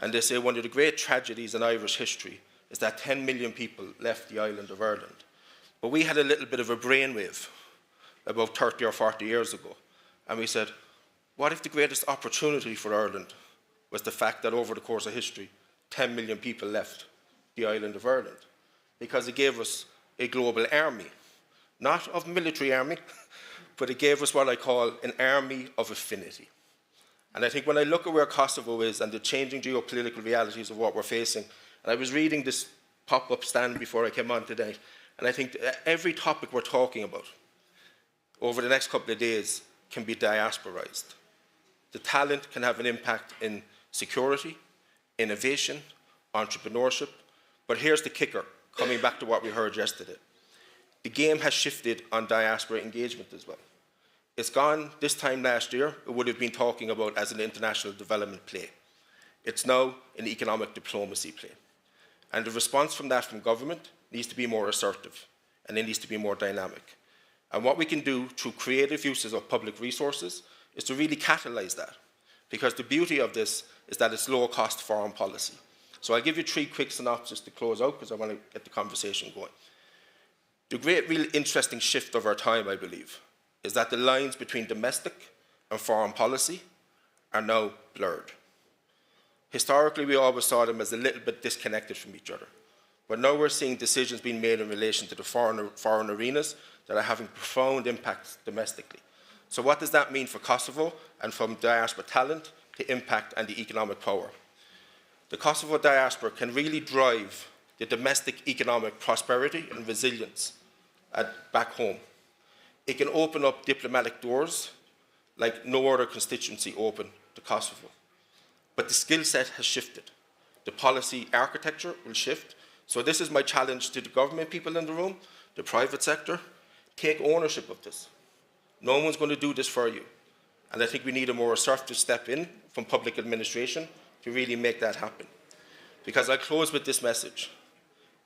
And they say one of the great tragedies in Irish history is that 10 million people left the island of Ireland. But we had a little bit of a brainwave about 30 or 40 years ago. And we said, what if the greatest opportunity for Ireland was the fact that over the course of history, 10 million people left the island of Ireland? Because it gave us a global army, not of military army, but it gave us what I call an army of affinity. And I think when I look at where Kosovo is and the changing geopolitical realities of what we're facing, and I was reading this pop-up stand before I came on today, and I think that every topic we're talking about over the next couple of days can be diasporized. The talent can have an impact in security, innovation, entrepreneurship, but here's the kicker, coming back to what we heard yesterday. The game has shifted on diaspora engagement as well. It's gone, this time last year, it would have been talking about as an international development play. It's now an economic diplomacy play. And the response from that from government needs to be more assertive, and it needs to be more dynamic. And what we can do through creative uses of public resources is to really catalyse that. Because the beauty of this is that it's low-cost foreign policy. So I'll give you 3 quick synopses to close out, because I want to get the conversation going. The great, real interesting shift of our time, I believe, is that the lines between domestic and foreign policy are now blurred. Historically, we always saw them as a little bit disconnected from each other. But now we're seeing decisions being made in relation to the foreign arenas that are having profound impacts domestically. So what does that mean for Kosovo and from diaspora talent to impact and the economic power? The Kosovo diaspora can really drive the domestic economic prosperity and resilience back home. It can open up diplomatic doors like no other constituency open to Kosovo. But the skill set has shifted. The policy architecture will shift. So this is my challenge to the government people in the room, the private sector. Take ownership of this. No one's going to do this for you. And I think we need a more assertive step in from public administration to really make that happen. Because I close with this message.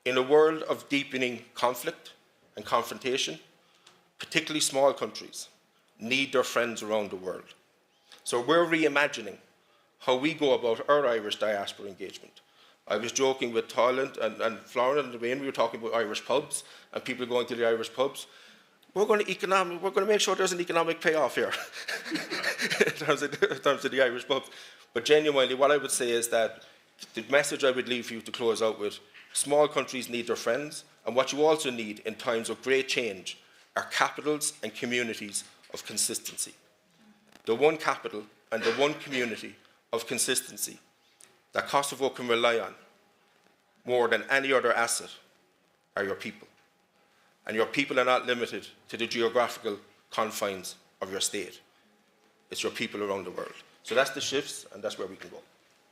In a world of deepening conflict and confrontation, particularly small countries, need their friends around the world. So we're reimagining how we go about our Irish diaspora engagement. I was joking with Thailand and Florida and Wayne, we were talking about Irish pubs and people going to the Irish pubs. We're going to make sure there's an economic payoff here in terms of the Irish pubs. But genuinely, what I would say is that the message I would leave for you to close out with, small countries need their friends, and what you also need in times of great change are capitals and communities of consistency. The one capital and the one community of consistency that Kosovo can rely on more than any other asset are your people. And your people are not limited to the geographical confines of your state. It's your people around the world. So that's the shifts, and that's where we can go.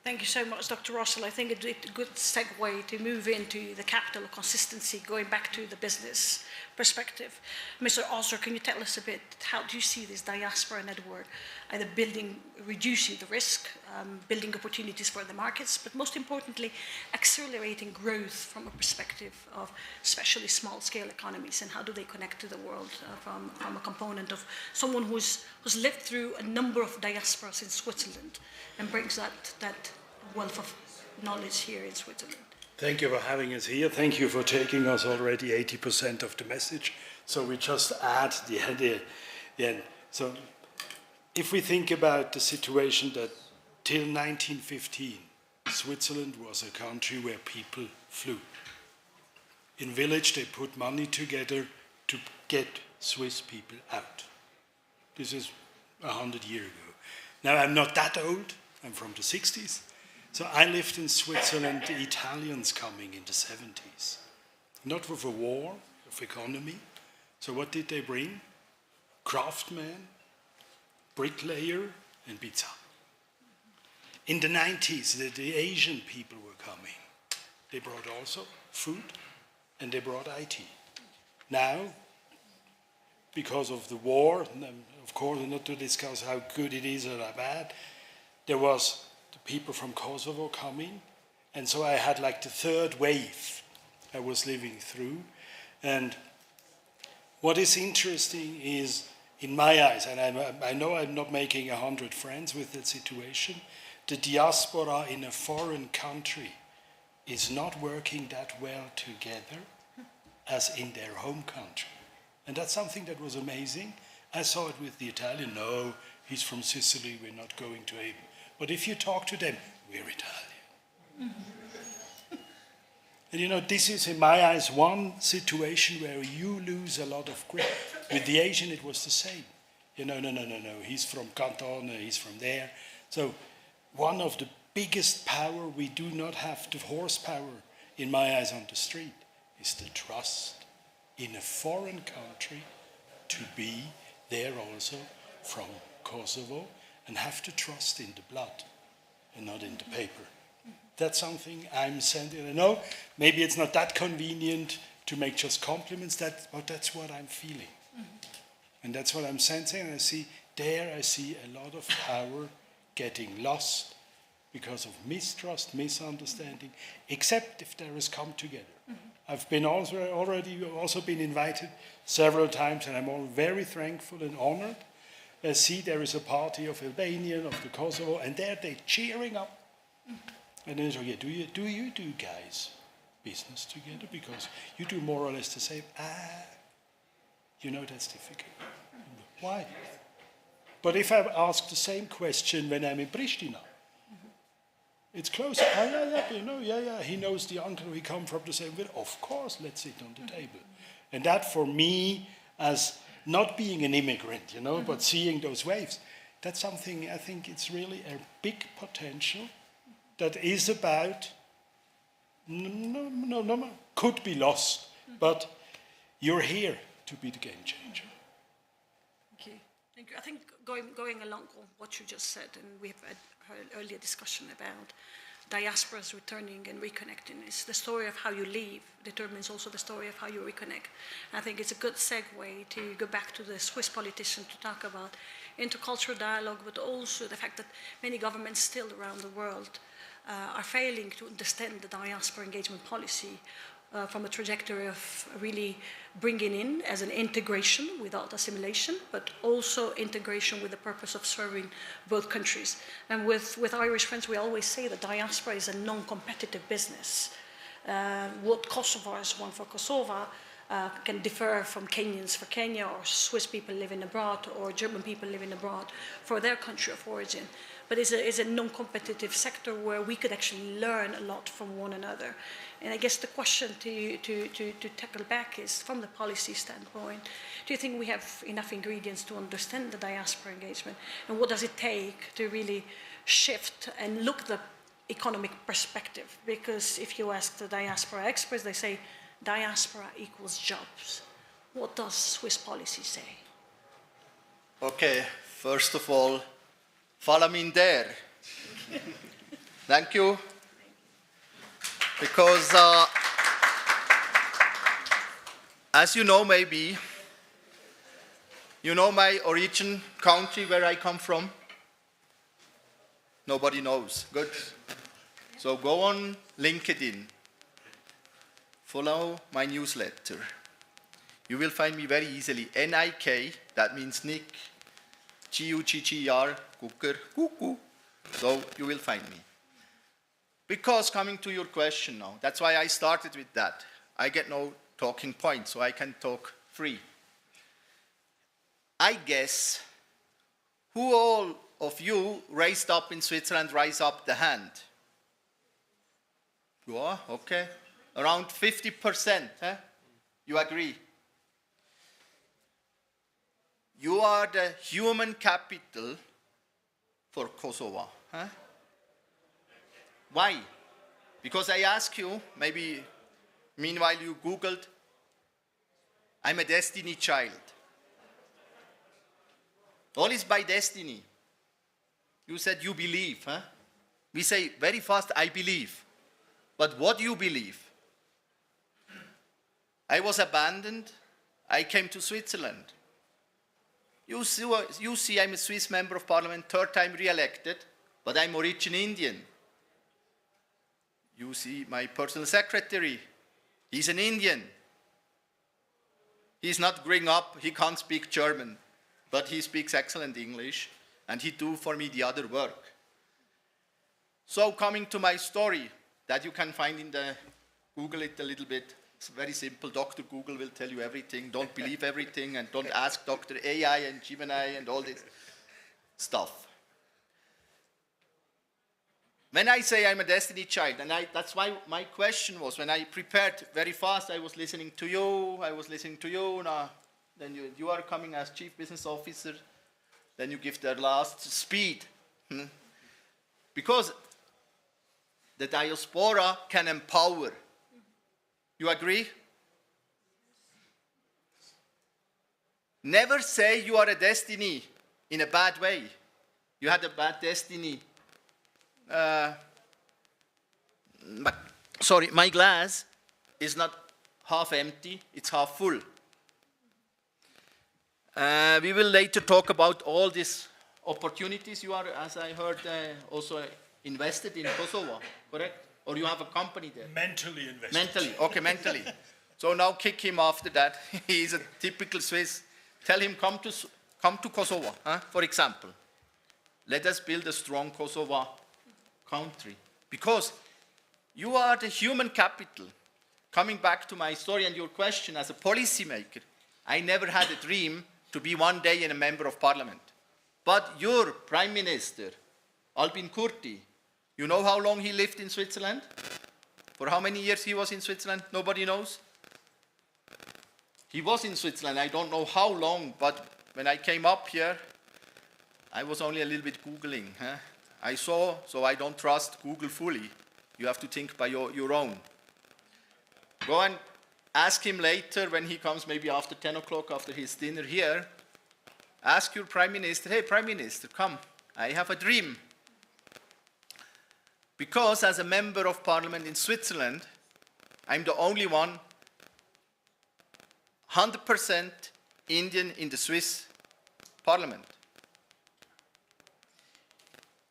Thank you so much, Dr. Russell. I think it's a good segue to move into the capital of consistency, going back to the business perspective. Mr. Oser, can you tell us a bit, how do you see this diaspora network either reducing the risk, building opportunities for the markets, but most importantly, accelerating growth from a perspective of especially small-scale economies, and how do they connect to the world from a component of someone who's lived through a number of diasporas in Switzerland and brings that wealth of knowledge here in Switzerland. Thank you for having us here. Thank you for taking us already 80% of the message. So we just add the end. So if we think about the situation that till 1915, Switzerland was a country where people flew. In village, they put money together to get Swiss people out. This is 100 years ago. Now, I'm not that old. I'm from the 60s. So I lived in Switzerland, the Italians coming in the 70s. Not with a war, of economy. So what did they bring? Craftsmen, bricklayer, and pizza. In the 90s, the Asian people were coming. They brought also food, and they brought IT. Now, because of the war, and of course not to discuss how good it is or how bad, there was the people from Kosovo coming, and so I had like the third wave I was living through. And what is interesting is, in my eyes, and I know I'm not making 100 friends with that situation, the diaspora in a foreign country is not working that well together as in their home country. And that's something that was amazing. I saw it with the Italian. No, he's from Sicily, we're not going to him. But if you talk to them, we're Italian. And you know, this is, in my eyes, one situation where you lose a lot of grip. With the Asian, it was the same. You know, no, he's from Canton, he's from there. So one of the biggest power we do not have, the horsepower, in my eyes, on the street, is the trust in a foreign country to be there also from Kosovo and have to trust in the blood and not in the paper. That's something I'm sending. I know maybe it's not that convenient to make just compliments, but that's what I'm feeling. And that's what I'm sensing. And I see a lot of power getting lost because of mistrust, misunderstanding, except if there is come together. I've been already been invited several times, and I'm all very thankful and honored. I see there is a party of Albanian, of the Kosovo, and they're cheering up. And then so, yeah, do you do guys business together? Because you do more or less the same. You know that's difficult. Why? But if I ask the same question when I'm in Pristina, it's close. He knows the uncle, he come from the same village. Of course, let's sit on the table. And that for me, as not being an immigrant, you know, but seeing those waves, that's something I think it's really a big potential that is about, could be lost, but you're here to be the game changer. Thank you. I think going along with what you just said, and we've had earlier discussion about diasporas returning and reconnecting. It's the story of how you leave determines also the story of how you reconnect. I think it's a good segue to go back to the Swiss politician to talk about intercultural dialogue, but also the fact that many governments still around the world are failing to understand the diaspora engagement policy from a trajectory of really bringing in as an integration without assimilation, but also integration with the purpose of serving both countries. And with Irish friends, we always say that diaspora is a non-competitive business. What Kosovars want for Kosova can differ from Kenyans for Kenya, or Swiss people living abroad, or German people living abroad for their country of origin. But it's a non-competitive sector where we could actually learn a lot from one another. And I guess the question to tackle back is, from the policy standpoint, do you think we have enough ingredients to understand the diaspora engagement? And what does it take to really shift and look at the economic perspective? Because if you ask the diaspora experts, they say diaspora equals jobs. What does Swiss policy say? Okay, first of all, follow me in there. Thank you. Because, as you know, maybe, you know my origin country where I come from? Nobody knows. Good. So go on LinkedIn. Follow my newsletter. You will find me very easily. N-I-K, that means Nick. G-U-G-G-R, Gugger, Cuckoo. So you will find me. Because coming to your question now, that's why I started with that. I get no talking points, so I can talk free. I guess, who all of you raised up in Switzerland, raise up the hand? You are? Okay. Around 50%, huh? You agree? You are the human capital for Kosovo, huh? Why? Because I ask you, maybe meanwhile you Googled, I'm a destiny child. All is by destiny. You said you believe, huh? We say very fast, I believe. But what do you believe? I was abandoned. I came to Switzerland. You see I'm a Swiss member of parliament, third time re-elected, but I'm origin Indian. You see my personal secretary, he's an Indian. He's not growing up, he can't speak German, but he speaks excellent English, and he do for me the other work. So coming to my story that you can find in the, Google it a little bit. It's very simple. Dr. Google will tell you everything. Don't believe everything and don't ask Dr. AI and Gemini and all this stuff. When I say I'm a destiny child, and that's why my question was, when I prepared very fast, I was listening to you, now, then you are coming as Chief Business Officer, then you give the last speed. Because the diaspora can empower. You agree? Never say you are a destiny in a bad way. You had a bad destiny. Sorry, my glass is not half empty, it's half full. We will later talk about all these opportunities you are, as I heard, also invested in Kosovo, correct? Or you have a company there? Mentally invested. Mentally, okay, mentally. So now kick him after that. He is a typical Swiss. Tell him, come to Kosovo, for example. Let us build a strong Kosovo country. Because you are the human capital. Coming back to my story and your question, as a policymaker, I never had a dream to be one day a member of parliament. But your Prime Minister, Albin Kurti, you know how long he lived in Switzerland? For how many years he was in Switzerland? Nobody knows? He was in Switzerland, I don't know how long, but when I came up here, I was only a little bit Googling. I saw, so I don't trust Google fully. You have to think by your own. Go and ask him later when he comes, maybe after 10 o'clock, after his dinner here. Ask your Prime Minister, hey, Prime Minister, come, I have a dream. Because as a member of parliament in Switzerland, I'm the only one 100% Indian in the Swiss parliament.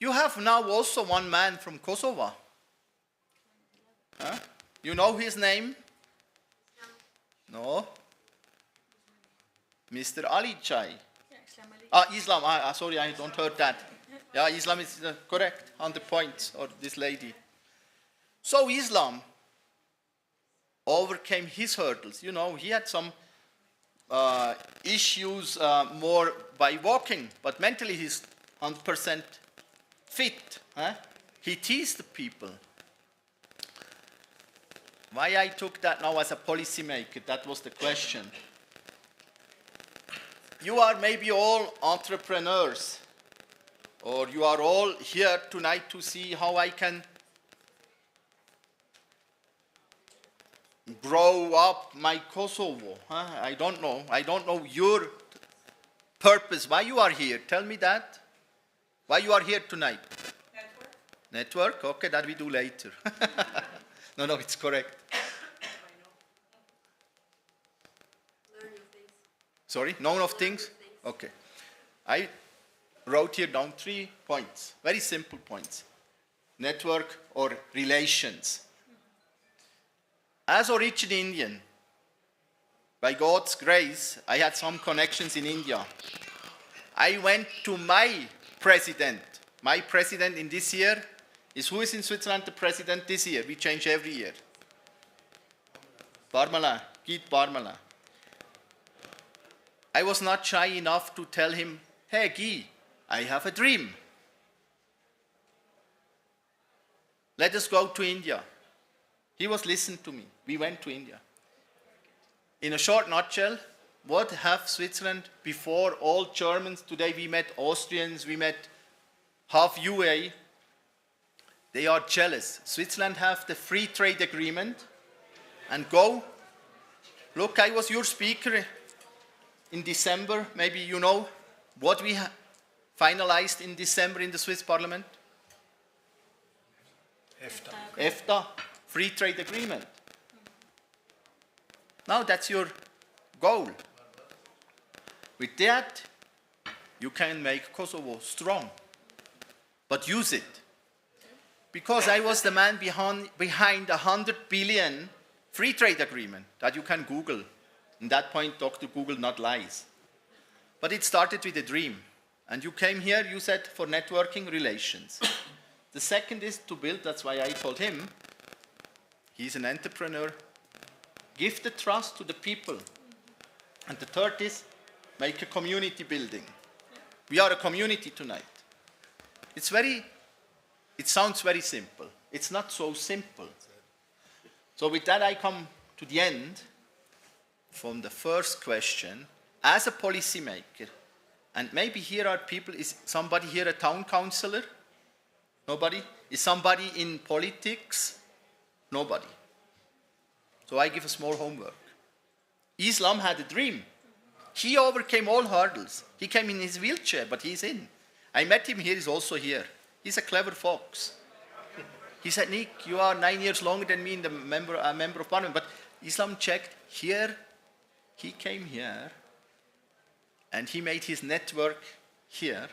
You have now also one man from Kosovo. You know his name? No? Mr. Ali Chai. Islam. Sorry, I don't heard that. Yeah, Islam is correct, 100 points, or this lady. So Islam overcame his hurdles. You know, he had some issues more by walking, but mentally he's 100% fit. He teased the people. Why I took that now as a policymaker, that was the question. You are maybe all entrepreneurs, or you are all here tonight to see how I can grow up my Kosovo. I don't know. I don't know your purpose. Why you are here? Tell me that. Why you are here tonight? Network? Okay, that we do later. No, it's correct. Learn new things. Sorry? Known of things? Okay. I wrote here down 3 points, very simple points. Network or relations. As origin Indian, by God's grace, I had some connections in India. I went to my president. My president in this year is, who is in Switzerland the president this year? We change every year. Parmala, Gerd Parmala. I was not shy enough to tell him, hey Guy, I have a dream. Let us go to India. He was listening to me. We went to India. In a short nutshell, what have Switzerland before? All Germans, today we met Austrians, we met half UA. They are jealous. Switzerland have the free trade agreement and go. Look, I was your speaker in December. Maybe you know what we finalized in December in the Swiss parliament? EFTA, free trade agreement. Now that's your goal. With that, you can make Kosovo strong. But use it. Because I was the man behind 100 billion free trade agreement that you can Google. At that point, Dr. Google not lies. But it started with a dream. And you came here, you said, for networking relations. The second is to build, that's why I told him, he's an entrepreneur, give the trust to the people. And the third is, make a community building. We are a community tonight. It sounds very simple. It's not so simple. So with that I come to the end from the first question. As a policymaker, and maybe here are people, is somebody here a town councillor? Nobody? Is somebody in politics? Nobody. So I give a small homework. Islam had a dream. He overcame all hurdles. He came in his wheelchair, but he's in. I met him here, he's also here. He's a clever fox. He said, Nick, you are 9 years longer than me in the member of parliament. But Islam checked here. He came here, and he made his network here.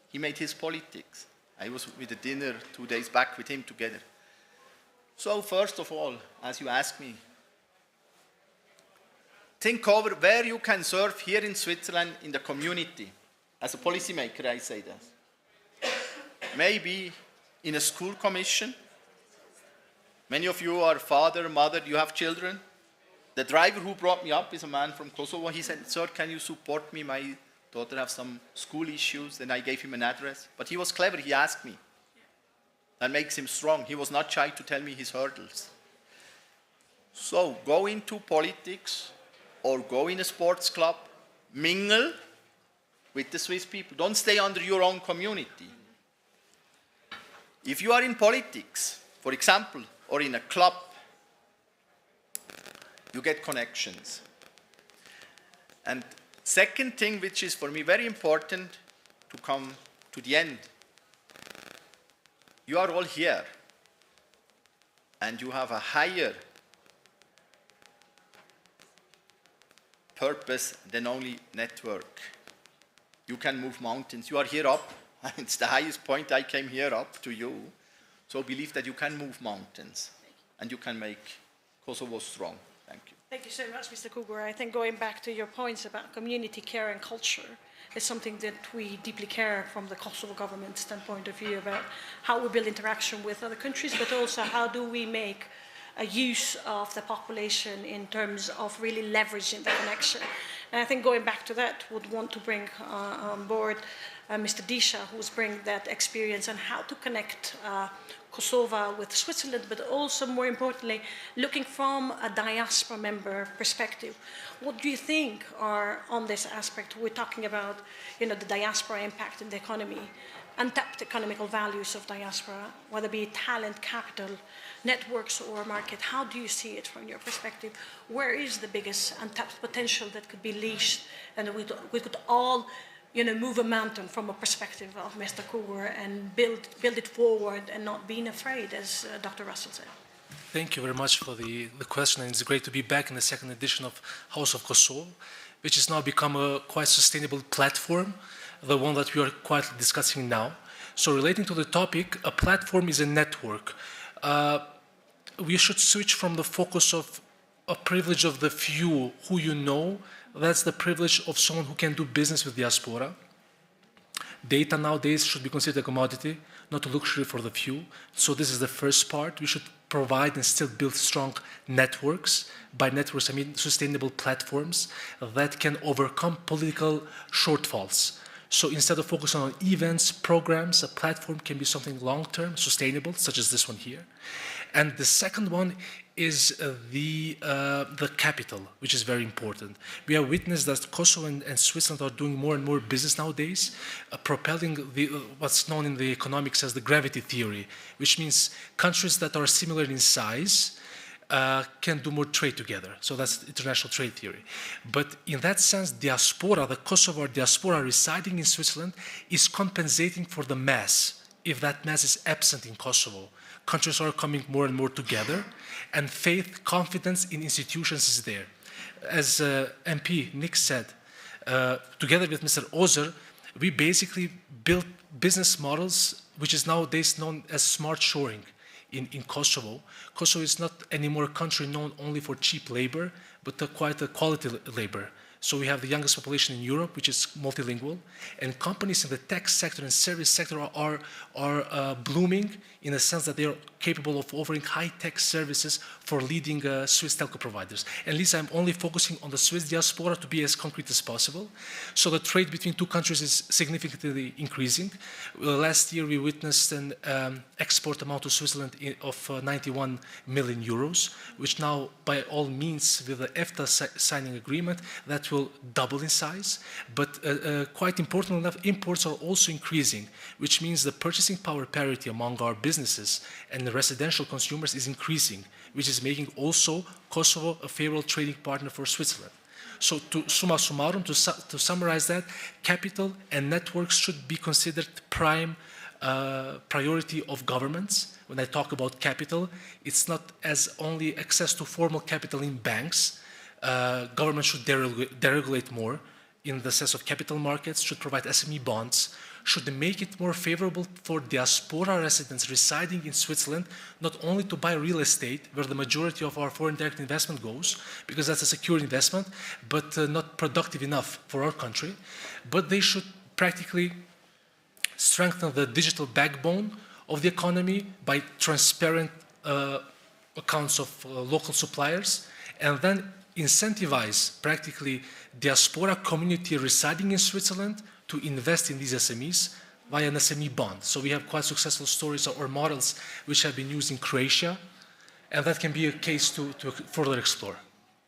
He made his politics. I was with a dinner 2 days back with him together. So first of all, as you asked me, think over where you can serve here in Switzerland in the community. As a policymaker, I say that. Maybe in a school commission. Many of you are father, mother, you have children. The driver who brought me up is a man from Kosovo. He said, sir, can you support me? My daughter has some school issues. Then I gave him an address. But he was clever. He asked me. That makes him strong. He was not shy to tell me his hurdles. So go into politics or go in a sports club. Mingle with the Swiss people. Don't stay under your own community. If you are in politics, for example, or in a club, you get connections. And second thing, which is for me very important to come to the end, you are all here, and you have a higher purpose than only network. You can move mountains. You are here up. It's the highest point. I came here up to you. So believe that you can move mountains, and you can make Kosovo strong. Thank you. Thank you so much, Mr. Gugger. I think going back to your points about community care and culture is something that we deeply care from the Kosovo government standpoint of view about how we build interaction with other countries, but also how do we make a use of the population in terms of really leveraging the connection. And I think going back to that, would want to bring on board Mr. Disha, who's bringing that experience on how to connect Kosovo with Switzerland, but also more importantly, looking from a diaspora member perspective. What do you think are on this aspect? We're talking about, the diaspora impact in the economy, untapped economical values of diaspora, whether it be talent, capital, networks, or market. How do you see it from your perspective? Where is the biggest untapped potential that could be leashed, and we could all move a mountain from a perspective of Mr. Gugger and build it forward and not being afraid, as Dr. Russell said? Thank you very much for the question, and it's great to be back in the second edition of House of Kosovo, which has now become a quite sustainable platform, the one that we are quietly discussing now. So relating to the topic, a platform is a network. We should switch from the focus of a privilege of the few who you know. That's the privilege of someone who can do business with diaspora. Data nowadays should be considered a commodity, not a luxury for the few. So this is the first part. We should provide and still build strong networks. By networks, I mean sustainable platforms that can overcome political shortfalls. So instead of focusing on events, programs, a platform can be something long-term, sustainable, such as this one here. And the second one is the capital, which is very important. We have witnessed that Kosovo and Switzerland are doing more and more business nowadays, propelling what's known in the economics as the gravity theory, which means countries that are similar in size can do more trade together. So that's international trade theory. But in that sense, diaspora, the Kosovo diaspora residing in Switzerland is compensating for the mass, if that mass is absent in Kosovo. Countries are coming more and more together, and faith, confidence in institutions is there. As MP Nick said, together with Mr. Oser, we basically built business models which is nowadays known as smart shoring in Kosovo. Kosovo is not anymore a country known only for cheap labor, but quite a quality labor. So we have the youngest population in Europe, which is multilingual, and companies in the tech sector and service sector are blooming in the sense that they are capable of offering high-tech services for leading Swiss telco providers. And Lisa, I'm only focusing on the Swiss diaspora to be as concrete as possible. So the trade between two countries is significantly increasing. Last year, we witnessed an export amount to Switzerland of 91 million euros, which now, by all means, with the EFTA signing agreement, that will double in size. But quite important enough, imports are also increasing, which means the purchasing power parity among our businesses and the residential consumers is increasing, which is making also Kosovo a favorable trading partner for Switzerland. So to summa summarum, to summarize that, capital and networks should be considered prime priority of governments. When I talk about capital, it's not as only access to formal capital in banks. Government should deregulate more in the sense of capital markets, should provide SME bonds, should make it more favorable for diaspora residents residing in Switzerland, not only to buy real estate, where the majority of our foreign direct investment goes, because that's a secure investment, but not productive enough for our country, but they should practically strengthen the digital backbone of the economy by transparent accounts of local suppliers, and then incentivize practically diaspora community residing in Switzerland to invest in these SMEs via an SME bond. So we have quite successful stories or models which have been used in Croatia, and that can be a case to further explore.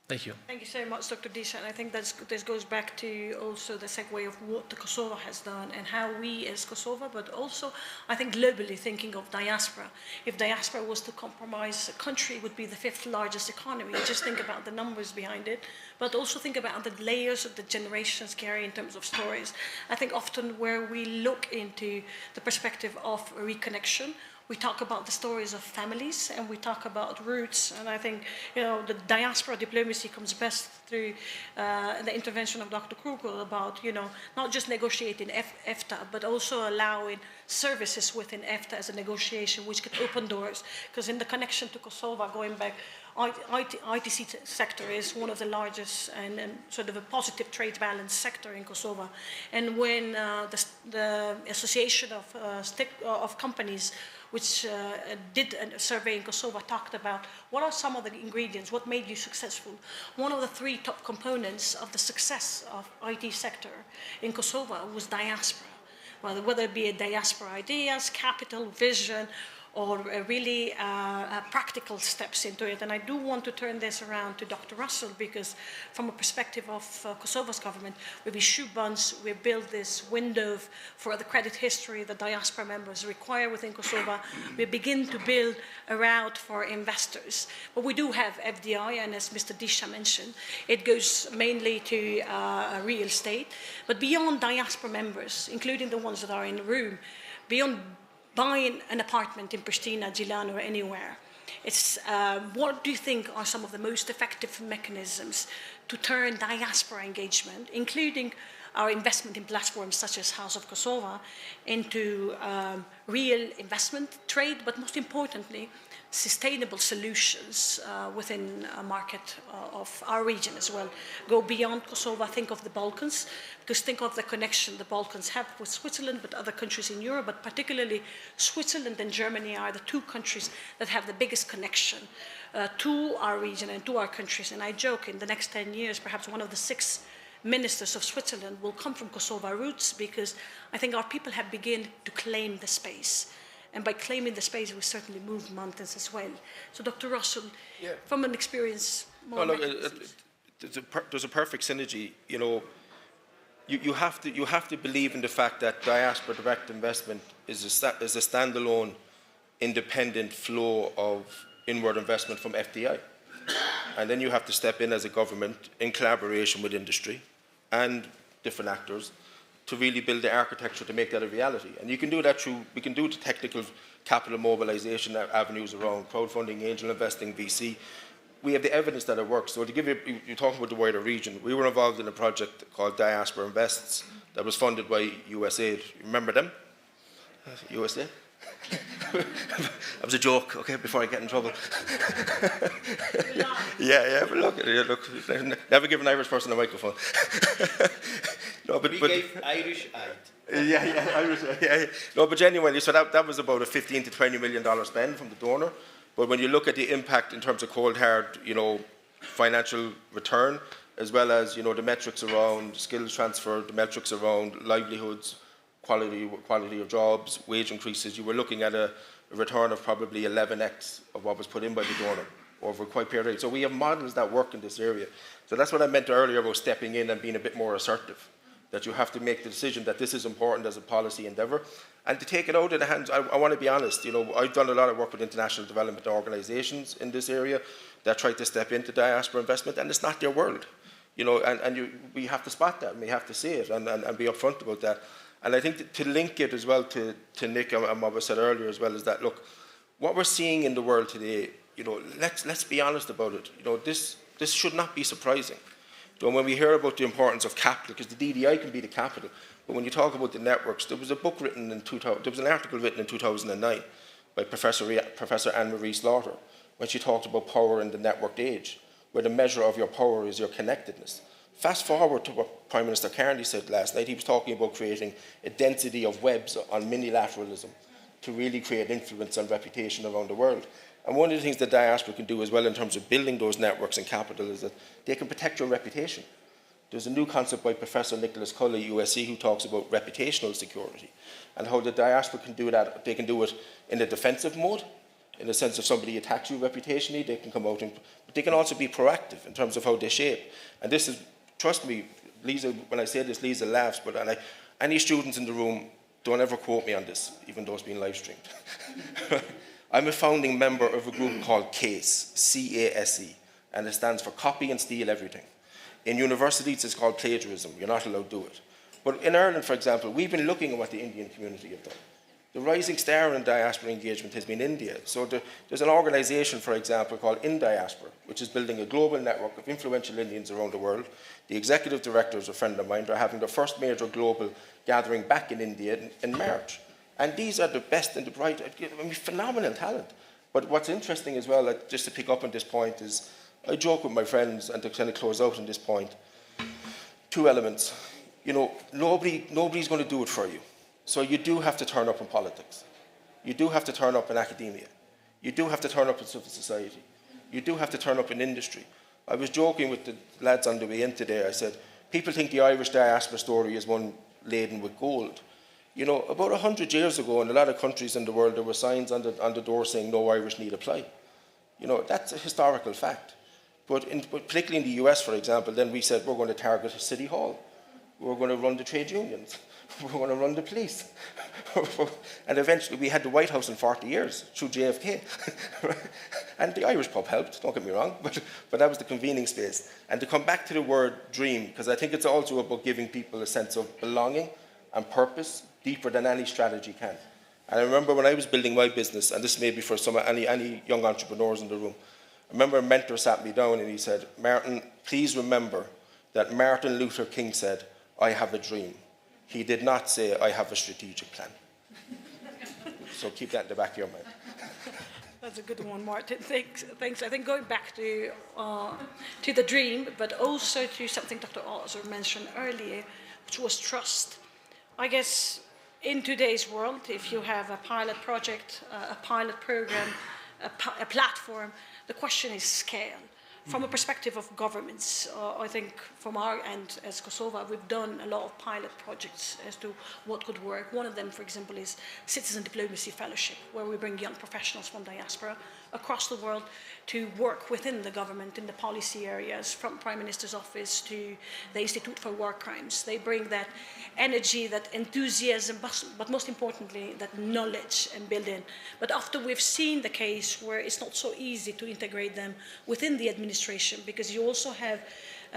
Thank you. Thank you so much, Dr. Disha. And I think this goes back to also the segue of what the Kosovo has done and how we as Kosovo, but also I think globally thinking of diaspora. If diaspora was to compromise a country, it would be the 5th largest economy. Just think about the numbers behind it, but also think about the layers of the generations carry in terms of stories. I think often where we look into the perspective of reconnection, we talk about the stories of families and we talk about roots. And I think, you know, the diaspora diplomacy comes best through the intervention of Dr. Krugel about, you know, not just negotiating EFTA, but also allowing services within EFTA as a negotiation, which could open doors. Because in the connection to Kosovo, going back, ITC sector is one of the largest and sort of a positive trade balance sector in Kosovo. And when the association of companies which did a survey in Kosovo talked about what are some of the ingredients, what made you successful. One of the 3 top components of the success of IT sector in Kosovo was diaspora. Whether it be a diaspora ideas, capital, vision, or really practical steps into it. And I do want to turn this around to Dr. Russell, because from a perspective of Kosovo's government, we've issued bonds, we built this window for the credit history that diaspora members require within Kosovo. We begin to build a route for investors. But we do have FDI, and as Mr. Disha mentioned, it goes mainly to real estate. But beyond diaspora members, including the ones that are in the room, beyond buying an apartment in Pristina, Gilano, or anywhere. It's, what do you think are some of the most effective mechanisms to turn diaspora engagement, including our investment in platforms such as House of Kosovo, into real investment trade, but most importantly, sustainable solutions within a market of our region as well. Go beyond Kosovo, think of the Balkans, because think of the connection the Balkans have with Switzerland, but other countries in Europe, but particularly Switzerland and Germany are the 2 countries that have the biggest connection to our region and to our countries. And I joke, in the next 10 years, perhaps one of the 6 ministers of Switzerland will come from Kosovo roots, because I think our people have begun to claim the space. And by claiming the space, we certainly move mountains as well. So, Dr. Russell, from an experience, more there's a perfect synergy. You know, you have to believe in the fact that diaspora direct investment is a standalone, independent flow of inward investment from FDI, and then you have to step in as a government in collaboration with industry and different actors to really build the architecture to make that a reality. And you can do that through, we can do the technical capital mobilization avenues around crowdfunding, angel investing, VC. We have the evidence that it works. So to give you, you're talking about the wider region, we were involved in a project called Diaspora Invests that was funded by USAID. You remember them? USAID? That was a joke, okay, before I get in trouble. yeah, but look, never give an Irish person a microphone. No, but gave Irish aid. Yeah, Irish, yeah. No, but genuinely, so that was about a $15 to $20 million spend from the donor. But when you look at the impact in terms of cold hard, financial return, as well as, the metrics around skills transfer, the metrics around livelihoods, quality of jobs, wage increases, you were looking at a return of probably 11x of what was put in by the donor over quite a period. So we have models that work in this area. So that's what I meant earlier about stepping in and being a bit more assertive, that you have to make the decision that this is important as a policy endeavour, and to take it out of the hands. I want to be honest, I've done a lot of work with international development organisations in this area that try to step into diaspora investment, and it's not their world. We have to spot that, and we have to see it, and be upfront about that. And I think to link it as well to Nick and what was said earlier as well is that, look, what we're seeing in the world today, let's be honest about it. This should not be surprising. When we hear about the importance of capital, because the DDI can be the capital, but when you talk about the networks, there was an article written in 2009 by Professor Anne-Marie Slaughter, when she talked about power in the networked age, where the measure of your power is your connectedness. Fast forward to what Prime Minister Carney said last night. He was talking about creating a density of webs on minilateralism to really create influence and reputation around the world. And one of the things that diaspora can do as well in terms of building those networks and capital is that they can protect your reputation. There's a new concept by Professor Nicholas Culley, USC, who talks about reputational security and how the diaspora can do that. They can do it in a defensive mode, in the sense if somebally attacks you reputationally, they can come out but they can also be proactive in terms of how they shape. And this is, trust me, Liza, when I say this, Liza laughs, but any students in the room, don't ever quote me on this, even though it's being live streamed. I'm a founding member of a group called CASE, C-A-S-E, and it stands for Copy and Steal Everything. In universities, it's called plagiarism. You're not allowed to do it. But in Ireland, for example, we've been looking at what the Indian community have done. The rising star in diaspora engagement has been India. So there's an organisation, for example, called In Diaspora, which is building a global network of influential Indians around the world. The executive director is a friend of mine. They're having their first major global gathering back in India in March. And these are the best and the bright, phenomenal talent. But what's interesting as well, just to pick up on this point, is I joke with my friends, and to kind of close out on this point, two elements. Nobody's going to do it for you. So you do have to turn up in politics. You do have to turn up in academia. You do have to turn up in civil society. You do have to turn up in industry. I was joking with the lads on the way in today. I said, people think the Irish diaspora story is one laden with gold. About 100 years ago, in a lot of countries in the world, there were signs on the door saying no Irish need apply. That's a historical fact. But particularly in the US, for example, then we said we're going to target City Hall. We're going to run the trade unions. We're going to run the police. And eventually we had the White House in 40 years through JFK. And the Irish pub helped, don't get me wrong, but that was the convening space. And to come back to the word dream, because I think it's also about giving people a sense of belonging and purpose deeper than any strategy can. And I remember when I was building my business, and this may be for any young entrepreneurs in the room, I remember a mentor sat me down and he said, Martin, please remember that Martin Luther King said, I have a dream. He did not say, I have a strategic plan. So keep that in the back of your mind. That's a good one, Martin. Thanks. I think going back to the dream, but also to something Dr. Oser mentioned earlier, which was trust. I guess in today's world, if you have a pilot project, a pilot program, a platform, the question is scale. From a perspective of governments, I think from our end as Kosova, we've done a lot of pilot projects as to what could work. One of them, for example, is Citizen Diplomacy Fellowship, where we bring young professionals from diaspora across the world to work within the government in the policy areas, from Prime Minister's office to the Institute for War Crimes. They bring that energy, that enthusiasm, but most importantly, that knowledge and build in. But after we've seen the case where it's not so easy to integrate them within the administration, because you also have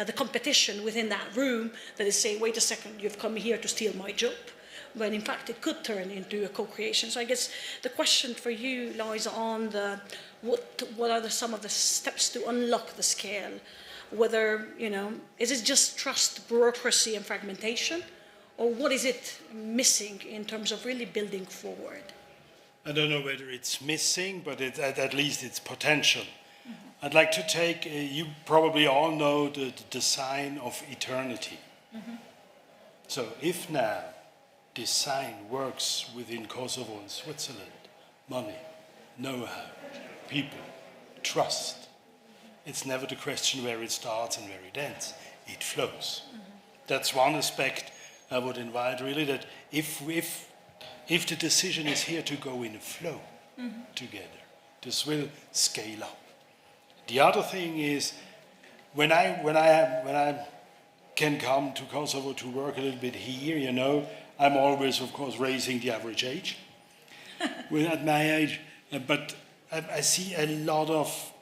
the competition within that room that is saying, wait a second, you've come here to steal my job, when in fact it could turn into a co-creation. So I guess the question for you lies on what are some of the steps to unlock the scale? Whether, is it just trust, bureaucracy and fragmentation? Or what is it missing in terms of really building forward? I don't know whether it's missing, but at least it's potential. I'd like to take, you probably all know the sign of eternity. So if now this sign works within Kosovo and Switzerland, money, know-how, people, trust, it's never the question where it starts and where it ends. It flows. That's one aspect I would invite, really, that if the decision is here to go in a flow together, this will scale up. The other thing is, when I can come to Kosovo to work a little bit here, you know, I'm always, of course, raising the average age. We're at my age, but I see a lot of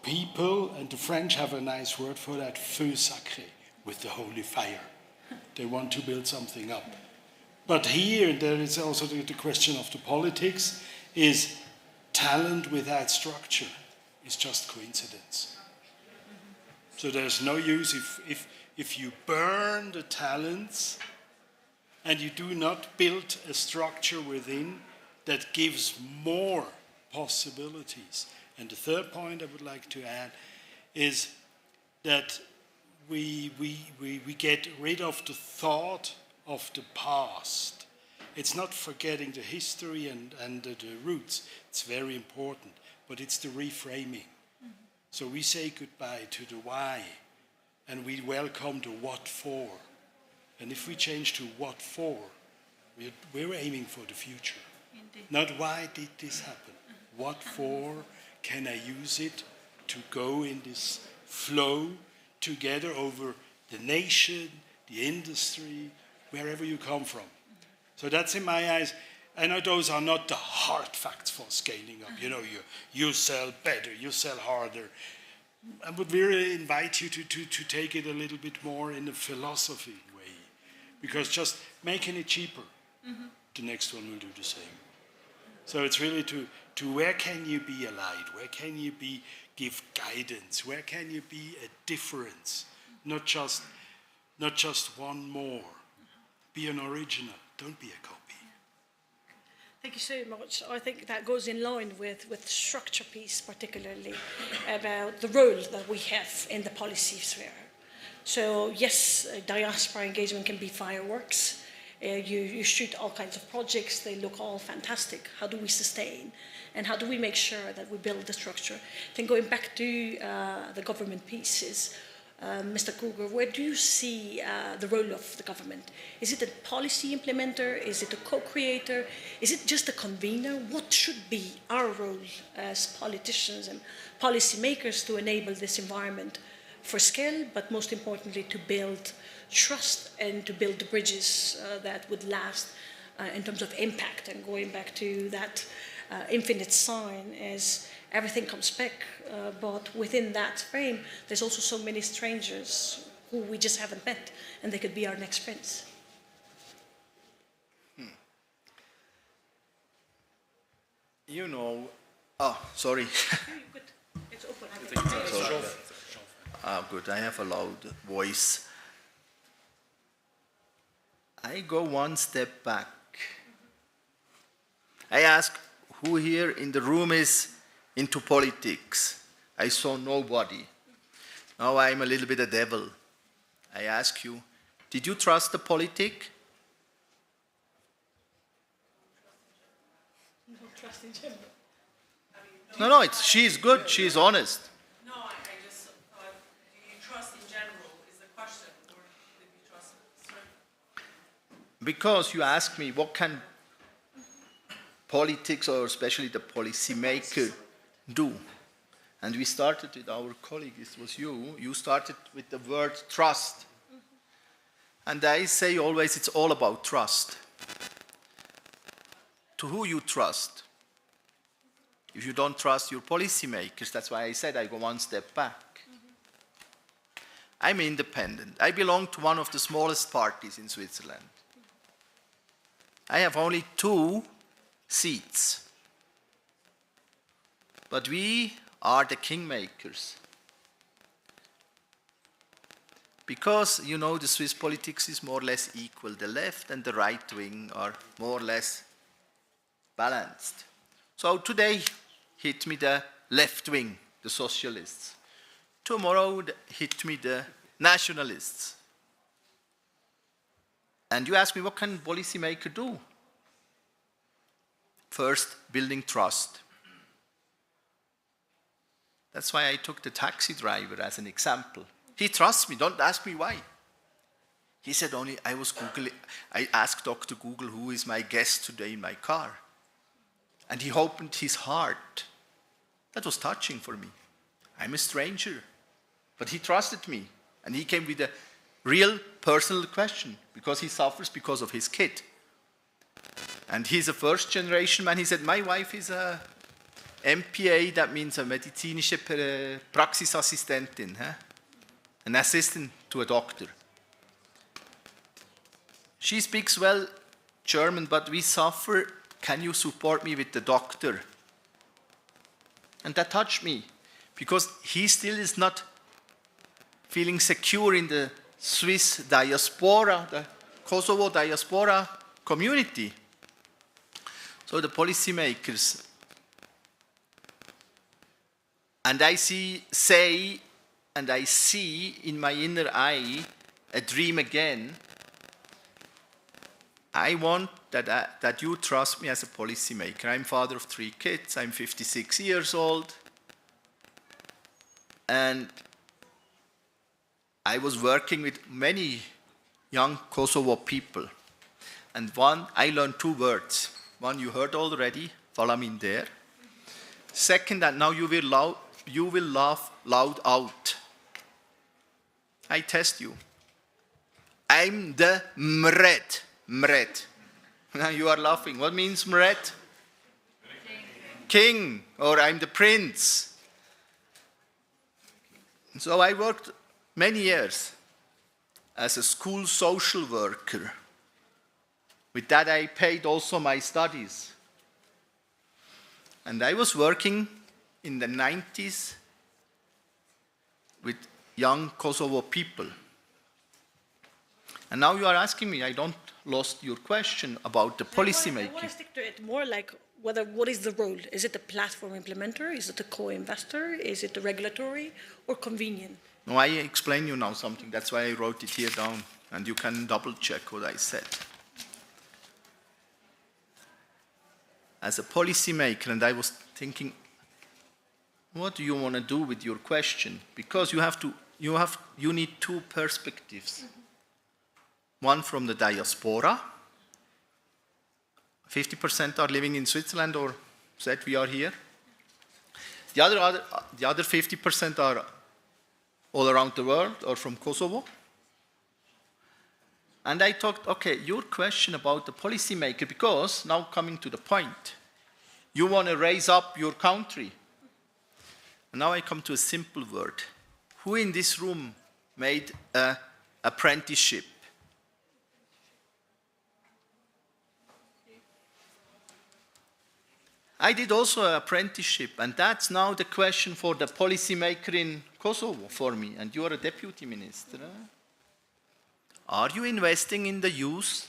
people, and the French have a nice word for that, feu sacré, with the holy fire. They want to build something up. But here, there is also the question of the politics, is talent without structure is just coincidence. So there's no use if you burn the talents and you do not build a structure within that gives more possibilities. And the third point I would like to add is that we get rid of the thought of the past. It's not forgetting the history and the roots. It's very important, but it's the reframing. So we say goodbye to the why, and we welcome the what for. And if we change to what for, we're aiming for the future. Indeed. Not why did this happen? What for can I use it to go in this flow together over the nation, the industry, wherever you come from. So that's in my eyes. I know those are not the hard facts for scaling up. You know, you sell better, you sell harder. I would really invite you to take it a little bit more in a philosophy way, because just making it cheaper, the next one will do the same. So it's really to where can you be a light, where can you give guidance, where can you be a difference, not just one more. Be an original, don't be a copy. Thank you so much. I think that goes in line with the structure piece, particularly about the role that we have in the policy sphere. So yes, diaspora engagement can be fireworks. You shoot all kinds of projects, they look all fantastic. How do we sustain? And how do we make sure that we build the structure? Then going back to the government pieces, Mr. Gugger, where do you see the role of the government? Is it a policy implementer? Is it a co-creator? Is it just a convener? What should be our role as politicians and policymakers to enable this environment for scale, but most importantly to build trust and to build the bridges that would last in terms of impact? And going back to that infinite sign as everything comes back, but within that frame, there's also so many strangers who we just haven't met, and they could be our next friends. You know, sorry. Good. It's open. Good, I have a loud voice. I go one step back. I ask who here in the room is into politics. I saw nobody. Now I'm a little bit a devil. I ask you, did you trust the politic? No trust in general. No, she's good, she's honest. No, I just thought, do you trust in general is the question, or did you trust certain? Because you asked me, what can politics, or especially the policymaker, do? And we started with our colleague, this was you started with the word trust. And I say always it's all about trust. To who you trust. If you don't trust your policymakers, that's why I said I go one step back. I'm independent. I belong to one of the smallest parties in Switzerland. I have only 2 seats. But we are the kingmakers. Because, you know, the Swiss politics is more or less equal. The left and the right wing are more or less balanced. So today hit me the left wing, the socialists. Tomorrow hit me the nationalists. And you ask me, what can policymaker do? First, building trust. That's why I took the taxi driver as an example. He trusts me, don't ask me why. He said only, I asked Dr. Google who is my guest today in my car. And he opened his heart. That was touching for me. I'm a stranger. But he trusted me. And he came with a real personal question, because he suffers because of his kid. And he's a first generation man. He said, my wife is a MPA, that means a medizinische Praxisassistentin, an assistant to a doctor. She speaks well German, but we suffer. Can you support me with the doctor? And that touched me, because he still is not feeling secure in the Swiss diaspora, the Kosovo diaspora community. So the policymakers, and I see in my inner eye a dream again. I want that you trust me as a policymaker. I'm father of 3 kids. I'm 56 years old. And I was working with many young Kosovo people. And I learned 2 words. One you heard already, Falaminder. Second, that now you will laugh loud out. I test you. I'm the Mred. Mred. Now you are laughing. What means Mred? King. Or I'm the prince. So I worked many years as a school social worker. With that I paid also my studies. And I was working in the 90s with young Kosovo people. And now you are asking me, I don't lost your question about the policy making. I want to stick to it more like what is the role? Is it the platform implementer? Is it the co-investor? Is it the regulatory or convenient? No, I explain you now something. That's why I wrote it here down. And you can double check what I said. As a policy maker, and I was thinking, what do you want to do with your question? Because you need 2 perspectives. One from the diaspora. 50% are living in Switzerland or said we are here. The other 50% are all around the world or from Kosovo. And I thought, okay, your question about the policymaker, because now coming to the point, you want to raise up your country. And now I come to a simple word. Who in this room made an apprenticeship? I did also an apprenticeship, and that's now the question for the policymaker in Kosovo for me, and you are a deputy minister. Are you investing in the youth?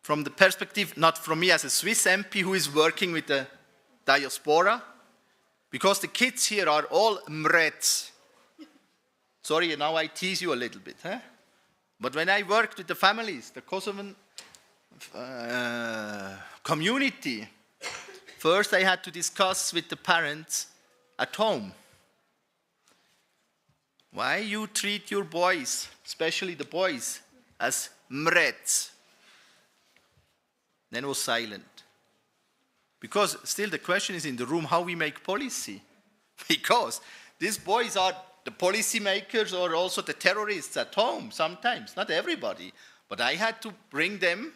From the perspective, not from me as a Swiss MP who is working with the diaspora, because the kids here are all Mreds. Sorry, now I tease you a little bit. But when I worked with the families, the Kosovan community, first I had to discuss with the parents at home. Why you treat your boys, especially the boys, as Mreds? Then was silent. Because still the question is in the room how we make policy. Because these boys are the policy makers or also the terrorists at home sometimes, not everybody. But I had to bring them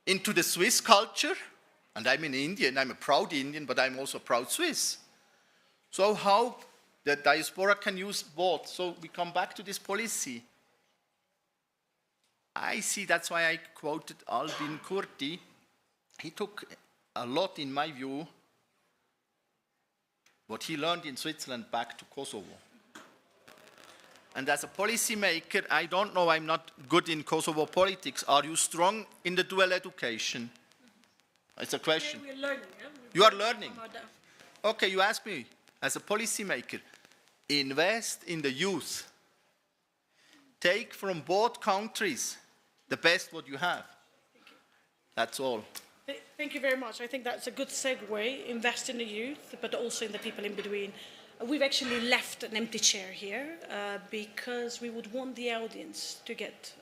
into the Swiss culture, and I'm an Indian, I'm a proud Indian, but I'm also a proud Swiss. So how the diaspora can use both? So we come back to this policy. I see, that's why I quoted Albin Kurti. He took a lot, in my view, what he learned in Switzerland back to Kosovo. And as a policy maker, I don't know, I'm not good in Kosovo politics. Are you strong in the dual education? It's a question. We're learning. Yeah? You are learning. About that. Okay, you ask me, as a policymaker, invest in the youth. Take from both countries the best what you have. That's all. Thank you very much. I think that's a good segue. Invest in the youth, but also in the people in between. We've actually left an empty chair here because we would want the audience to get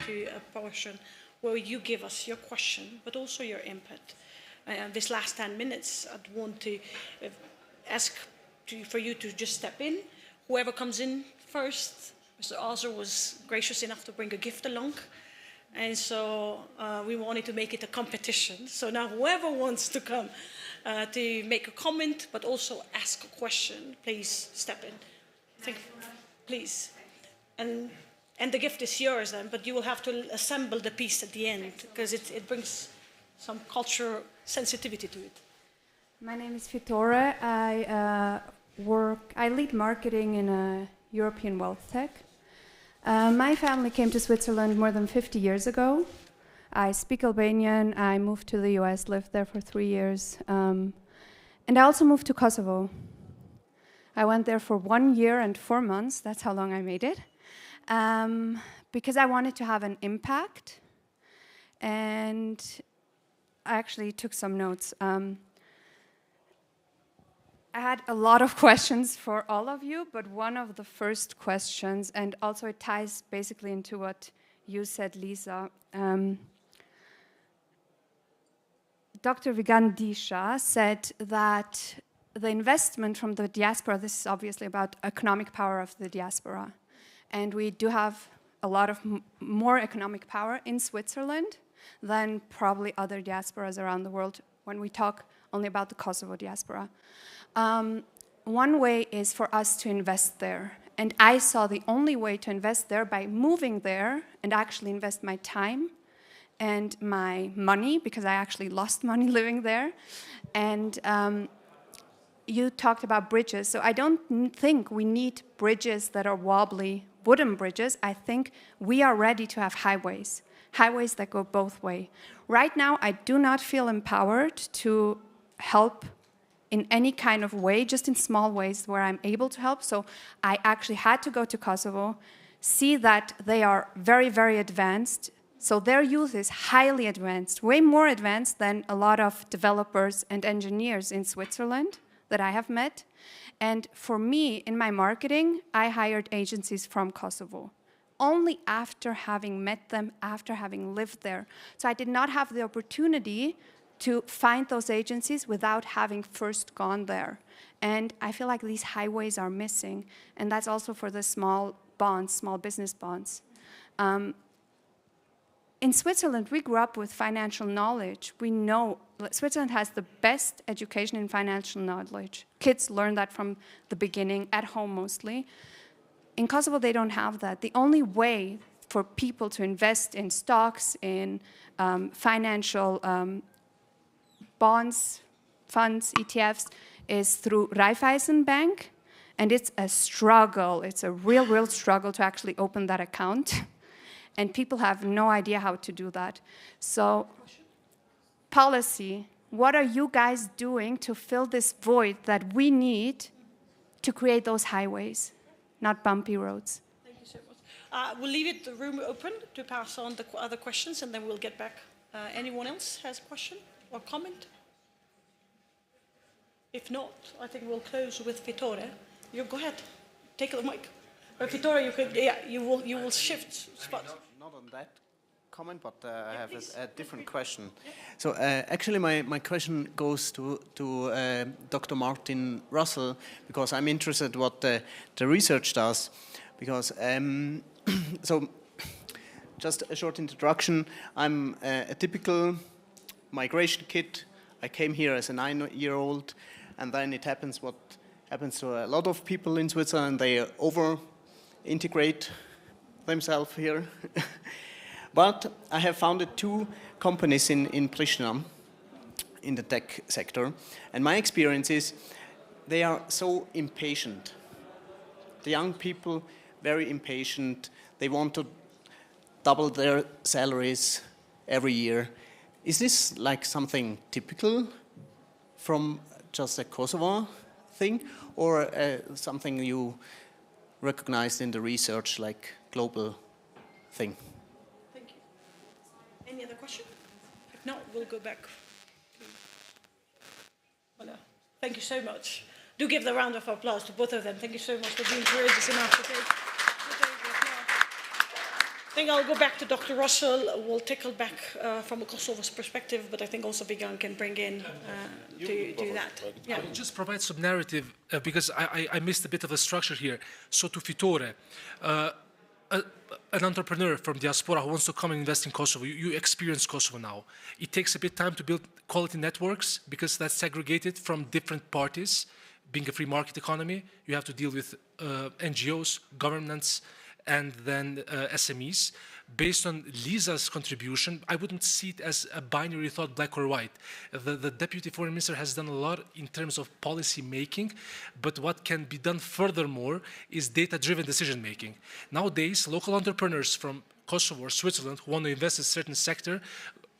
to a portion where you give us your question, but also your input. This last 10 minutes, I'd want to ask for you to just step in. Whoever comes in first, Mr. Oser was gracious enough to bring a gift along. And so we wanted to make it a competition. So now whoever wants to come to make a comment, but also ask a question, please step in. Please. And the gift is yours then, but you will have to assemble the piece at the end because it brings some cultural sensitivity to it. My name is Vittore. I lead marketing in a European wealth tech. My family came to Switzerland more than 50 years ago. I speak Albanian. I moved to the US, lived there for 3 years. And I also moved to Kosovo. I went there for 1 year and 4 months. That's how long I made it. Because I wanted to have an impact. And I actually took some notes. I had a lot of questions for all of you, but one of the first questions, and also it ties basically into what you said, Liza. Dr. Vigan Disha said that the investment from the diaspora, this is obviously about economic power of the diaspora, and we do have a lot of more economic power in Switzerland than probably other diasporas around the world when we talk only about the Kosovo diaspora. One way is for us to invest there. And I saw the only way to invest there by moving there and actually invest my time and my money, because I actually lost money living there. And you talked about bridges. So I don't think we need bridges that are wobbly, wooden bridges. I think we are ready to have highways that go both ways. Right now, I do not feel empowered to help in any kind of way, just in small ways where I'm able to help. So I actually had to go to Kosovo, see that they are very, very advanced. So their youth is highly advanced, way more advanced than a lot of developers and engineers in Switzerland that I have met. And for me, in my marketing, I hired agencies from Kosovo, only after having met them, after having lived there. So I did not have the opportunity to find those agencies without having first gone there. And I feel like these highways are missing. And that's also for the small bonds, small business bonds. In Switzerland, we grew up with financial knowledge. We know Switzerland has the best education in financial knowledge. Kids learn that from the beginning, at home mostly. In Kosovo, they don't have that. The only way for people to invest in stocks, in financial bonds, funds, ETFs, is through Raiffeisen Bank. And it's a struggle. It's a real, real struggle to actually open that account. And people have no idea how to do that. So, policy, what are you guys doing to fill this void that we need to create those highways, not bumpy roads? Thank you so much. We'll leave the room open to pass on the other questions, and then we'll get back. Anyone else has a question or comment? If not, I think we'll close with Vittore. You go ahead, take the mic. Vittore, you could, yeah, you will shift spots. Not on that comment, but I have a different question. So actually, my question goes to Dr. Martin Russell, because I'm interested what the research does. Because so, just a short introduction. I'm a typical migration kid. I came here as a 9-year-old, and then it happens what happens to a lot of people in Switzerland. They over-integrate themselves here. But I have founded 2 companies in Pristina, in the tech sector. And my experience is they are so impatient. The young people, very impatient. They want to double their salaries every year. Is this like something typical from just a Kosovo thing, or something you recognized in the research, like global thing? Thank you. Any other question? If not, we'll go back. Voilà. Thank you so much. Do give the round of applause to both of them. Thank you so much for being courageous enough to take the applause. I think I'll go back to Dr. Russell. We'll tackle back from a Kosovo's perspective, but I think also Vigan can bring in to do that. Yeah. I will just provide some narrative because I missed a bit of a structure here. So to Fitore, an entrepreneur from Diaspora who wants to come and invest in Kosovo, you experience Kosovo now. It takes a bit of time to build quality networks because that's segregated from different parties. Being a free market economy, you have to deal with NGOs, governments, and then SMEs. Based on Liza's contribution, I wouldn't see it as a binary thought, black or white. The Deputy Foreign Minister has done a lot in terms of policy making, but what can be done furthermore is data-driven decision making. Nowadays, local entrepreneurs from Kosovo or Switzerland who want to invest in a certain sector,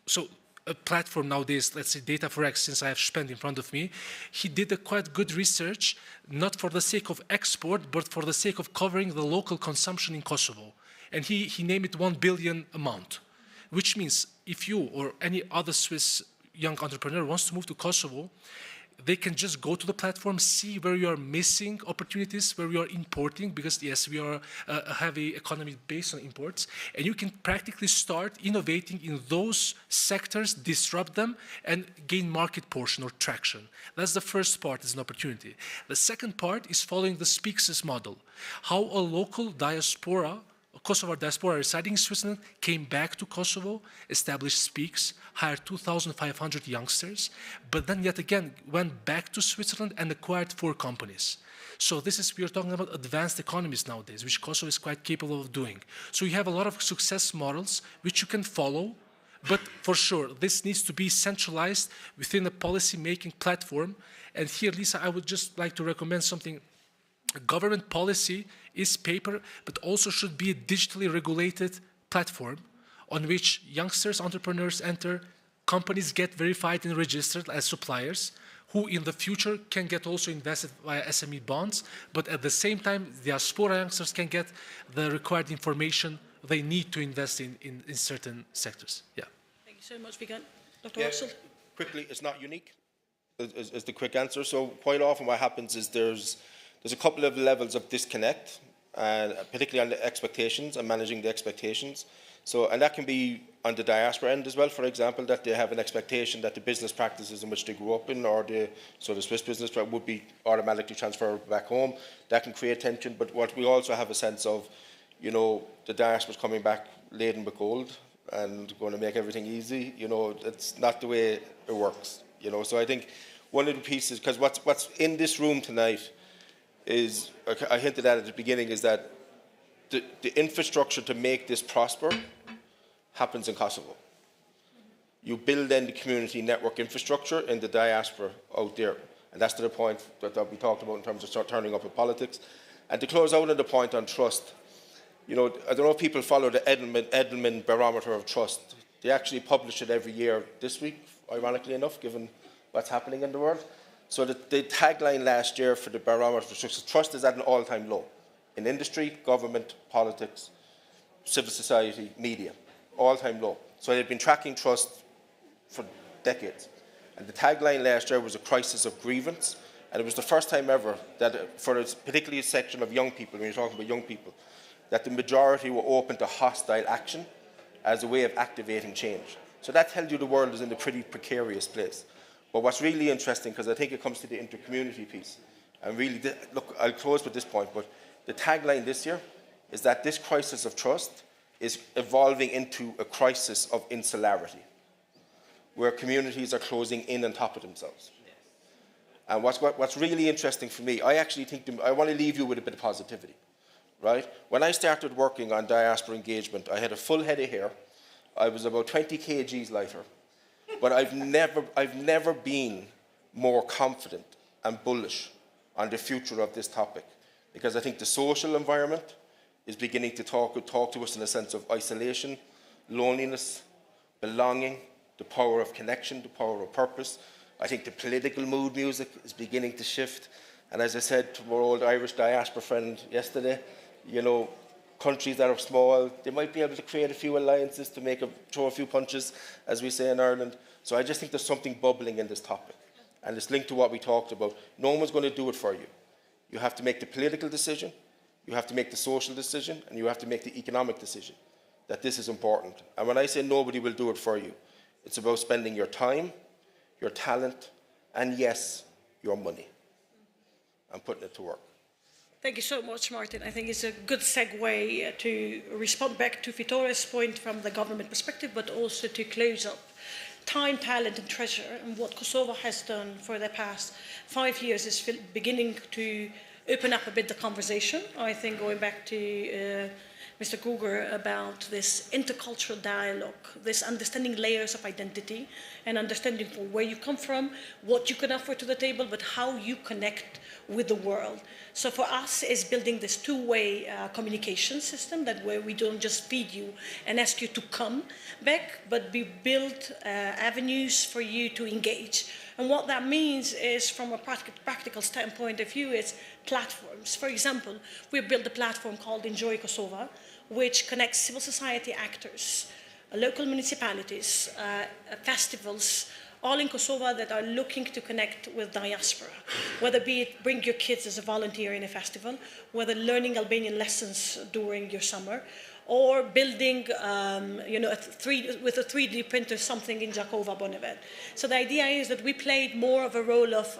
so a platform nowadays, let's say Data4X, since I have Spend in front of me, he did a quite good research, not for the sake of export, but for the sake of covering the local consumption in Kosovo. And he named it 1 billion amount, which means if you or any other Swiss young entrepreneur wants to move to Kosovo, they can just go to the platform, see where you are missing opportunities, where you are importing, because yes, we are a heavy economy based on imports, and you can practically start innovating in those sectors, disrupt them, and gain market portion or traction. That's the first part, is an opportunity. The second part is following the SPEEEX model. How a local diaspora, Kosovar diaspora residing in Switzerland, came back to Kosovo, established SPEEEX, hired 2,500 youngsters, but then yet again went back to Switzerland and acquired 4 companies. So this is, we are talking about advanced economies nowadays, which Kosovo is quite capable of doing. So you have a lot of success models which you can follow, but for sure, this needs to be centralized within a policy-making platform. And here, Lisa, I would just like to recommend something. Government policy is paper, but also should be a digitally regulated platform on which youngsters, entrepreneurs enter, companies get verified and registered as suppliers, who in the future can get also invested via SME bonds, but at the same time, diaspora youngsters can get the required information they need to invest in certain sectors. Yeah. Thank you so much, Vigan. Dr. Russell? Quickly, it's not unique, is the quick answer. So quite often what happens is there's a couple of levels of disconnect, and particularly on the expectations and managing the expectations. So, and that can be on the diaspora end as well, for example, that they have an expectation that the business practices in which they grew up in, or the Swiss business would be automatically transferred back home. That can create tension, but what we also have a sense of, you know, the diaspora is coming back laden with gold and going to make everything easy. You know, it's not the way it works, you know. So I think one of the pieces, because what's in this room tonight is, I hinted at the beginning, is that the infrastructure to make this prosper happens in Kosovo. You build then the community network infrastructure in the diaspora out there. And that's to the point that we talked about in terms of start turning up with politics. And to close out on the point on trust, you know, I don't know if people follow the Edelman Barometer of Trust. They actually publish it every year this week, ironically enough, given what's happening in the world. So the tagline last year for the Barometer of Trust is at an all-time low in industry, government, politics, civil society, media, all-time low. So they've been tracking trust for decades. And the tagline last year was a crisis of grievance. And it was the first time ever that, for particularly a section of young people, when you're talking about young people, that the majority were open to hostile action as a way of activating change. So that tells you the world is in a pretty precarious place. But what's really interesting, because I think it comes to the inter-community piece, and really, look, I'll close with this point, but the tagline this year is that this crisis of trust is evolving into a crisis of insularity, where communities are closing in on top of themselves. Yes. And what's really interesting for me, I actually think, I want to leave you with a bit of positivity, right? When I started working on diaspora engagement, I had a full head of hair, I was about 20 kgs lighter, but I've never been more confident and bullish on the future of this topic, because I think the social environment is beginning to talk to us in a sense of isolation, loneliness, belonging, the power of connection, the power of purpose. I think the political mood music is beginning to shift. And as I said to our old Irish diaspora friend yesterday, you know, countries that are small, they might be able to create a few alliances to throw a few punches, as we say in Ireland. So I just think there's something bubbling in this topic. And it's linked to what we talked about. No one's going to do it for you. You have to make the political decision, you have to make the social decision, and you have to make the economic decision that this is important. And when I say nobody will do it for you, it's about spending your time, your talent, and yes, your money, and putting it to work. Thank you so much, Martin. I think it's a good segue to respond back to Vittoria's point from the government perspective, but also to close up time, talent, and treasure. And what Kosovo has done for the past 5 years is beginning to open up a bit the conversation. I think going back to Mr. Gugger about this intercultural dialogue, this understanding layers of identity and understanding from where you come from, what you can offer to the table, but how you connect with the world. So for us, is building this two-way communication system that where we don't just feed you and ask you to come back, but we build avenues for you to engage. And what that means is, from a practical standpoint of view, is platforms. For example, we built a platform called Enjoy Kosova, which connects civil society actors, local municipalities, festivals, all in Kosovo that are looking to connect with diaspora, whether be it bring your kids as a volunteer in a festival, whether learning Albanian lessons during your summer, or building with a 3D printer something in Jakova Bonneved. So the idea is that we played more of a role of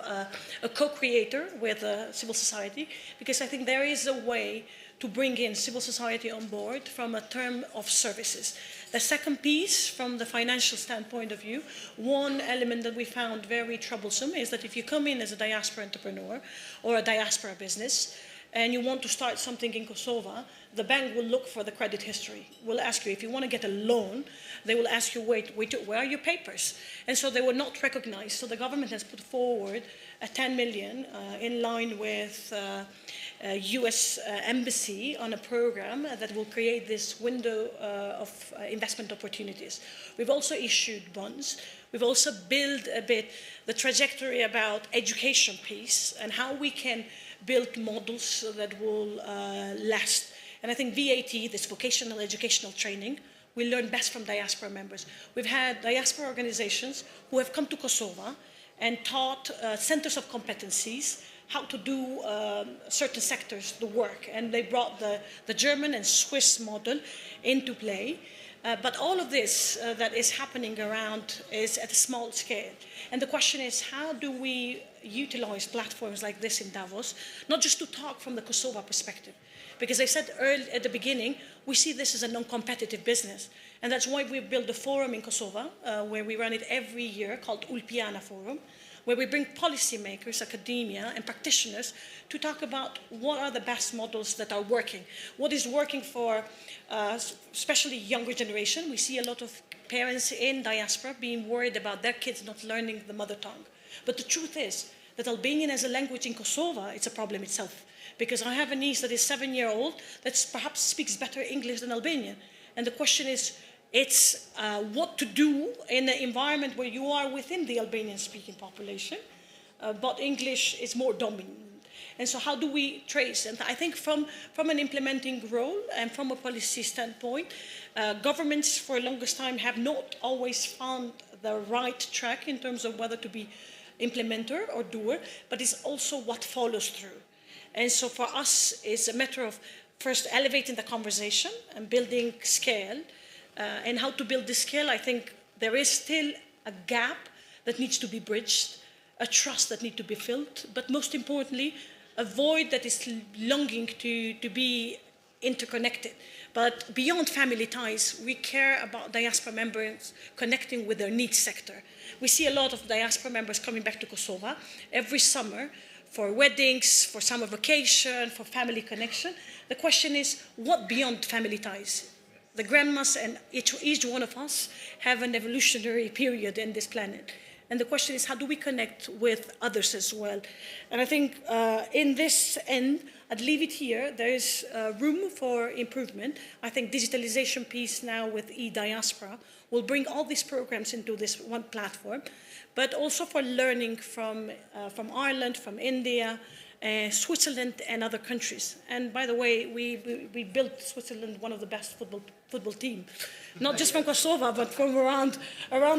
a co-creator with civil society, because I think there is a way to bring in civil society on board from a term of services. The second piece, from the financial standpoint of view, one element that we found very troublesome is that if you come in as a diaspora entrepreneur or a diaspora business and you want to start something in Kosovo, the bank will look for the credit history. Will ask you, if you want to get a loan, they will ask you, wait, where are your papers? And so they were not recognized. So the government has put forward a 10 million in line with US embassy on a program that will create this window of investment opportunities. We've also issued bonds. We've also built a bit the trajectory about education piece and how we can build models that will last. And I think VAT, this vocational educational training, we learn best from diaspora members. We've had diaspora organizations who have come to Kosovo and taught centers of competencies how to do certain sectors, the work. And they brought the German and Swiss model into play. But all of this that is happening around is at a small scale. And the question is, how do we utilize platforms like this in Davos, not just to talk from the Kosovo perspective? Because I said early at the beginning, we see this as a non-competitive business. And that's why we built a forum in Kosovo, where we run it every year, called Ulpiana Forum, where we bring policymakers, academia, and practitioners to talk about what are the best models that are working. What is working for especially younger generation. We see a lot of parents in diaspora being worried about their kids not learning the mother tongue. But the truth is that Albanian as a language in Kosovo, it's a problem itself. Because I have a niece that is 7-year-old that perhaps speaks better English than Albanian. And the question is, it's what to do in an environment where you are within the Albanian-speaking population, but English is more dominant. And so how do we trace? And I think from an implementing role and from a policy standpoint, governments for the longest time have not always found the right track in terms of whether to be implementer or doer, but it's also what follows through. And so for us, it's a matter of first elevating the conversation and building scale. And how to build this scale, I think there is still a gap that needs to be bridged, a trust that needs to be filled, but most importantly, a void that is longing to be interconnected. But beyond family ties, we care about diaspora members connecting with their needs sector. We see a lot of diaspora members coming back to Kosovo every summer for weddings, for summer vacation, for family connection. The question is, what beyond family ties? The grandmas and each one of us have an evolutionary period in this planet. And the question is, how do we connect with others as well? And I think in this end, I'd leave it here. There is room for improvement. I think digitalization piece now with e-Diaspora will bring all these programs into this one platform, but also for learning from Ireland, from India, Switzerland and other countries. And by the way, we built Switzerland one of the best football team, not just from Kosova, but from around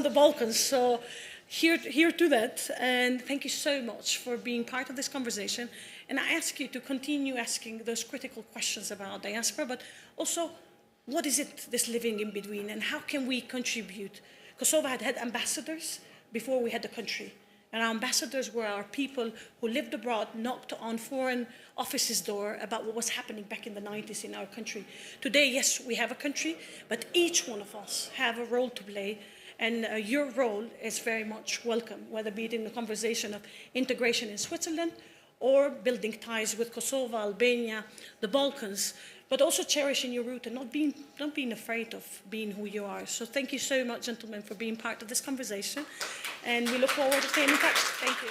the Balkans. So here to that, and thank you so much for being part of this conversation. And I ask you to continue asking those critical questions about diaspora, but also, what is it, this living in between, and how can we contribute? Kosovo had ambassadors before we had the country. And our ambassadors were our people who lived abroad, knocked on foreign offices' door about what was happening back in the 90s in our country. Today, yes, we have a country, but each one of us have a role to play, and your role is very much welcome, whether be it in the conversation of integration in Switzerland or building ties with Kosovo, Albania, the Balkans, but also cherishing your root and not being afraid of being who you are. So thank you so much, gentlemen, for being part of this conversation. And we look forward to staying in touch. Thank you.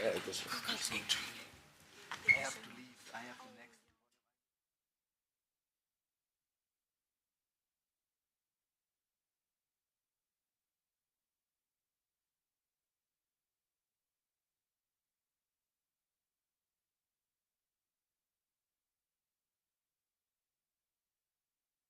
Thank you so much.